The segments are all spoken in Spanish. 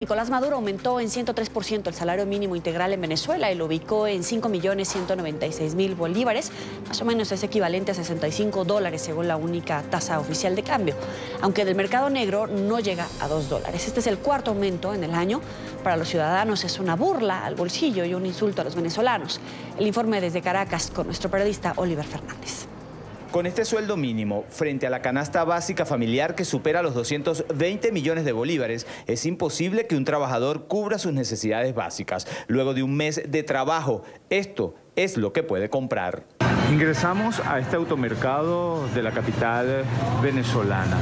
Nicolás Maduro aumentó en 103% el salario mínimo integral en Venezuela y lo ubicó en 5.196.000 bolívares, más o menos es equivalente a $65 según la única tasa oficial de cambio, aunque del mercado negro no llega a $2. Este es el cuarto aumento en el año. Para los ciudadanos es una burla al bolsillo y un insulto a los venezolanos. El informe desde Caracas con nuestro periodista Oliver Fernández. Con este sueldo mínimo, frente a la canasta básica familiar que supera los 220 millones de bolívares, es imposible que un trabajador cubra sus necesidades básicas. Luego de un mes de trabajo, esto es lo que puede comprar. Ingresamos a este automercado de la capital venezolana.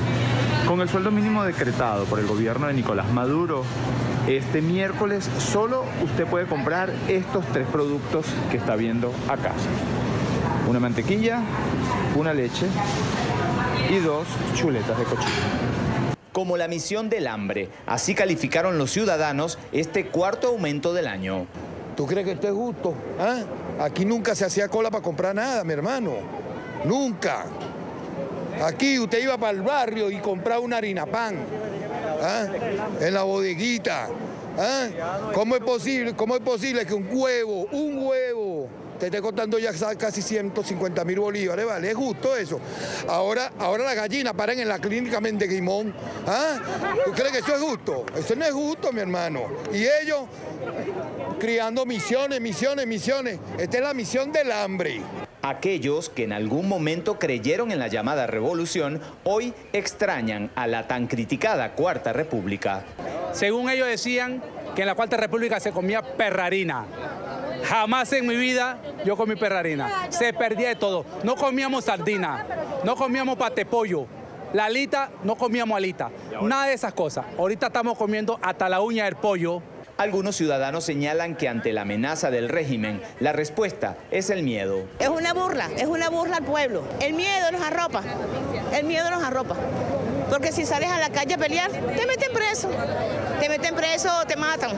Con el sueldo mínimo decretado por el gobierno de Nicolás Maduro, este miércoles solo usted puede comprar estos tres productos que está viendo acá. Una mantequilla, una leche y 2 chuletas de cochino. Como la misión del hambre, así calificaron los ciudadanos este cuarto aumento del año. ¿Tú crees que esto es justo? ¿Ah? Aquí nunca se hacía cola para comprar nada, mi hermano. Nunca. Aquí usted iba para el barrio y compraba una harina pan. ¿Ah? En la bodeguita. ¿Ah? ¿Cómo es posible que un huevo, te esté costando ya casi 150.000 bolívares, ¿vale? Es justo eso. Ahora las gallinas paran en la clínica Mendeguimón. ¿Ah? ¿Tú crees que eso es justo? Eso no es justo, mi hermano. Y ellos criando misiones. Esta es la misión del hambre. Aquellos que en algún momento creyeron en la llamada revolución, hoy extrañan a la tan criticada Cuarta República. Según ellos decían que en la Cuarta República se comía perrarina. Jamás en mi vida yo comí perrarina. Se perdía de todo. No comíamos sardina, no comíamos patepollo. La alita, no comíamos alita. Nada de esas cosas. Ahorita estamos comiendo hasta la uña del pollo. Algunos ciudadanos señalan que ante la amenaza del régimen, la respuesta es el miedo. Es una burla al pueblo. El miedo nos arropa. Porque si sales a la calle a pelear, te meten preso. O te matan.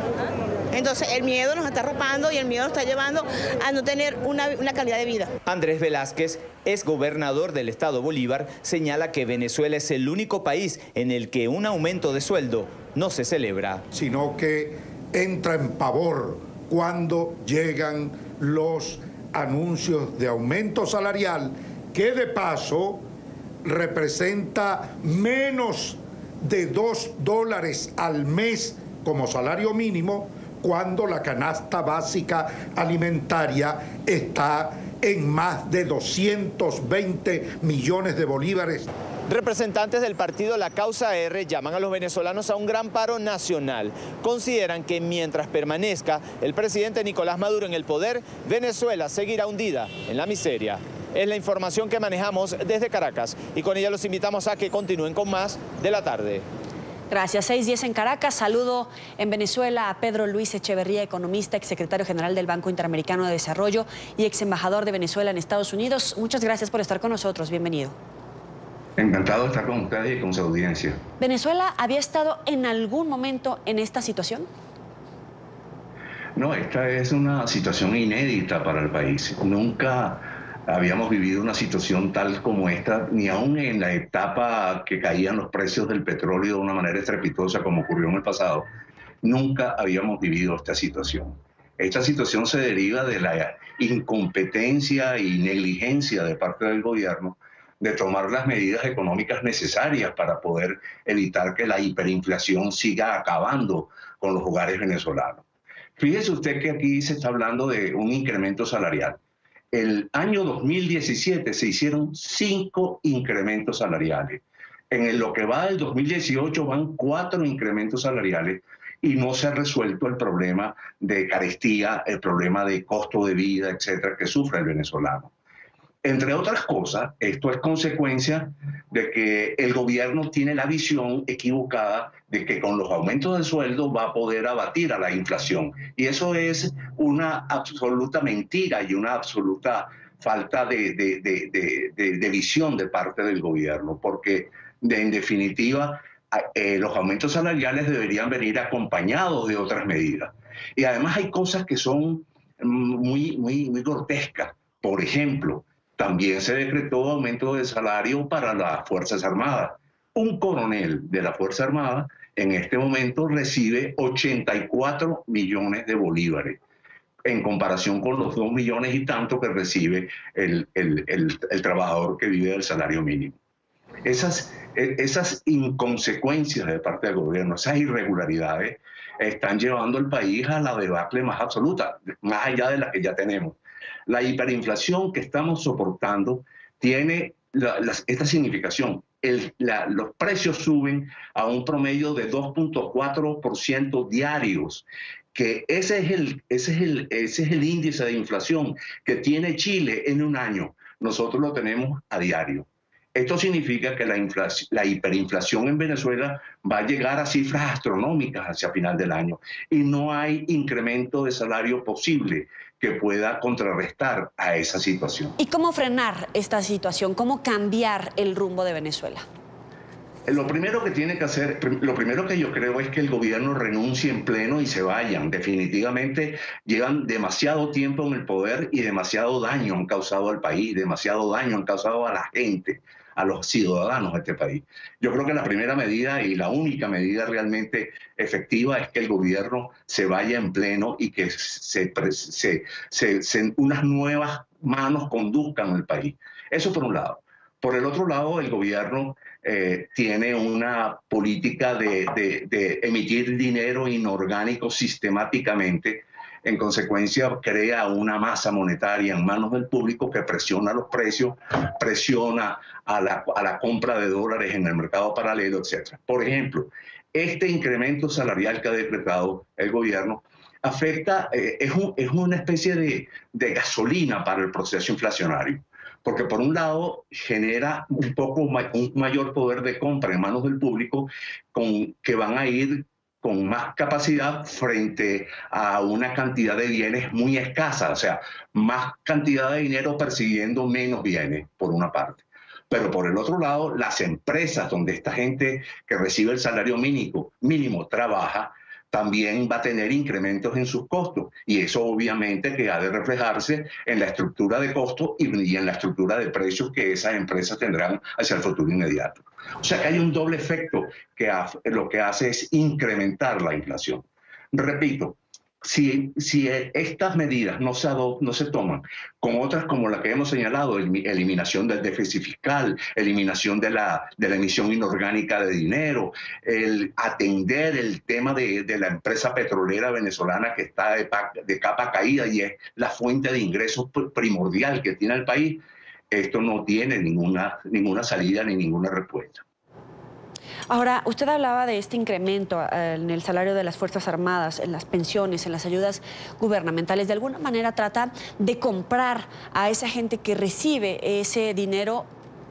Entonces el miedo nos está arropando y el miedo nos está llevando a no tener una calidad de vida. Andrés Velázquez, exgobernador del estado Bolívar, señala que Venezuela es el único país en el que un aumento de sueldo no se celebra. Sino que entra en pavor cuando llegan los anuncios de aumento salarial, que de paso representa menos de $2 al mes como salario mínimo, cuando la canasta básica alimentaria está en más de 220 millones de bolívares. Representantes del partido La Causa R llaman a los venezolanos a un gran paro nacional. Consideran que mientras permanezca el presidente Nicolás Maduro en el poder, Venezuela seguirá hundida en la miseria. Es la información que manejamos desde Caracas y con ella los invitamos a que continúen con más de la tarde. Gracias. 6:10 en Caracas. Saludo en Venezuela a Pedro Luis Echeverría, economista, exsecretario general del Banco Interamericano de Desarrollo y exembajador de Venezuela en Estados Unidos. Muchas gracias por estar con nosotros. Bienvenido. Encantado de estar con ustedes y con su audiencia. ¿Venezuela había estado en algún momento en esta situación? No, esta es una situación inédita para el país. Nunca habíamos vivido una situación tal como esta, ni aún en la etapa que caían los precios del petróleo de una manera estrepitosa como ocurrió en el pasado. Nunca habíamos vivido esta situación. Esta situación se deriva de la incompetencia y negligencia de parte del gobierno de tomar las medidas económicas necesarias para poder evitar que la hiperinflación siga acabando con los hogares venezolanos. Fíjese usted que aquí se está hablando de un incremento salarial. El año 2017 se hicieron 5 incrementos salariales. En lo que va del 2018 van 4 incrementos salariales y no se ha resuelto el problema de carestía, el problema de costo de vida, etcétera, que sufre el venezolano. Entre otras cosas, esto es consecuencia de que el gobierno tiene la visión equivocada de que con los aumentos de sueldo va a poder abatir a la inflación. Y eso es una absoluta mentira y una absoluta falta de visión de parte del gobierno, porque en definitiva los aumentos salariales deberían venir acompañados de otras medidas. Y además hay cosas que son muy grotescas. Por ejemplo, también se decretó aumento de salario para las Fuerzas Armadas. Un coronel de la Fuerza Armada en este momento recibe 84 millones de bolívares, en comparación con los 2 millones y tanto que recibe el trabajador que vive del salario mínimo. Esas inconsecuencias de parte del gobierno, esas irregularidades, están llevando al país a la debacle más absoluta, más allá de la que ya tenemos. La hiperinflación que estamos soportando tiene esta significación. Los precios suben a un promedio de 2.4% diarios, que ese es el índice de inflación que tiene Chile en un año. Nosotros lo tenemos a diario. Esto significa que la hiperinflación en Venezuela va a llegar a cifras astronómicas hacia final del año y no hay incremento de salario posible que pueda contrarrestar a esa situación. ¿Y cómo frenar esta situación? ¿Cómo cambiar el rumbo de Venezuela? Lo primero que tiene que hacer, lo primero que yo creo es que el gobierno renuncie en pleno y se vayan. Definitivamente llevan demasiado tiempo en el poder y demasiado daño han causado al país, demasiado daño han causado a la gente, a los ciudadanos de este país. Yo creo que la primera medida y la única medida realmente efectiva es que el gobierno se vaya en pleno y que unas nuevas manos conduzcan el país. Eso por un lado. Por el otro lado, el gobierno tiene una política de emitir dinero inorgánico sistemáticamente. En consecuencia, crea una masa monetaria en manos del público que presiona los precios, presiona a la compra de dólares en el mercado paralelo, etc. Por ejemplo, este incremento salarial que ha decretado el gobierno afecta, es una especie de gasolina para el proceso inflacionario. Porque por un lado genera un mayor poder de compra en manos del público que van a ir con más capacidad frente a una cantidad de bienes muy escasa, o sea, más cantidad de dinero persiguiendo menos bienes, por una parte. Pero por el otro lado, las empresas donde esta gente que recibe el salario mínimo trabaja, también va a tener incrementos en sus costos. Y eso obviamente que ha de reflejarse en la estructura de costos y en la estructura de precios que esas empresas tendrán hacia el futuro inmediato. O sea que hay un doble efecto que lo que hace es incrementar la inflación. Repito, si estas medidas no se toman con otras como la que hemos señalado, eliminación del déficit fiscal, eliminación de la emisión inorgánica de dinero, el atender el tema de la empresa petrolera venezolana que está de capa caída y es la fuente de ingresos primordial que tiene el país, esto no tiene ninguna salida ni ninguna respuesta. Ahora, usted hablaba de este incremento en el salario de las Fuerzas Armadas, en las pensiones, en las ayudas gubernamentales. De alguna manera trata de comprar a esa gente que recibe ese dinero,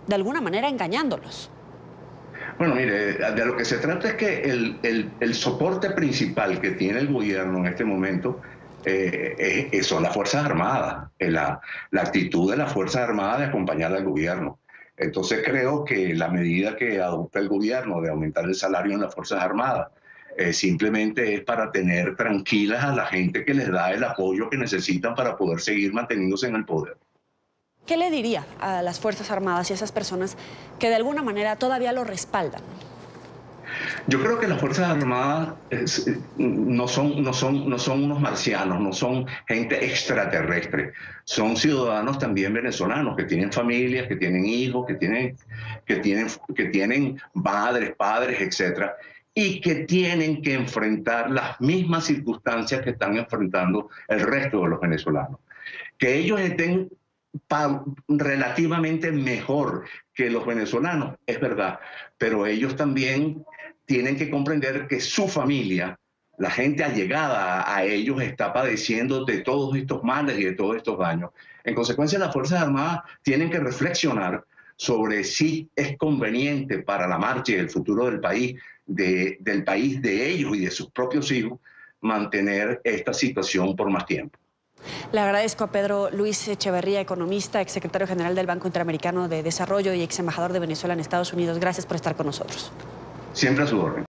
de alguna manera engañándolos. Bueno, mire, de lo que se trata es que el soporte principal que tiene el gobierno en este momento son las Fuerzas Armadas, la actitud de las Fuerzas Armadas de acompañar al gobierno. Entonces creo que la medida que adopta el gobierno de aumentar el salario en las Fuerzas Armadas simplemente es para tener tranquilas a la gente que les da el apoyo que necesitan para poder seguir manteniéndose en el poder. ¿Qué le diría a las Fuerzas Armadas y a esas personas que de alguna manera todavía lo respaldan? Yo creo que las Fuerzas Armadas no son unos marcianos, no son gente extraterrestre. Son ciudadanos también venezolanos que tienen familias, que tienen hijos, que tienen madres, padres, etcétera, y que tienen que enfrentar las mismas circunstancias que están enfrentando el resto de los venezolanos. Que ellos estén relativamente mejor que los venezolanos, es verdad, pero ellos también tienen que comprender que su familia, la gente allegada a ellos, está padeciendo de todos estos males y de todos estos daños. En consecuencia, las Fuerzas Armadas tienen que reflexionar sobre si es conveniente para la marcha y el futuro del país de ellos y de sus propios hijos, mantener esta situación por más tiempo. Le agradezco a Pedro Luis Echeverría, economista, exsecretario general del Banco Interamericano de Desarrollo y ex embajador de Venezuela en Estados Unidos. Gracias por estar con nosotros. Siempre a su orden.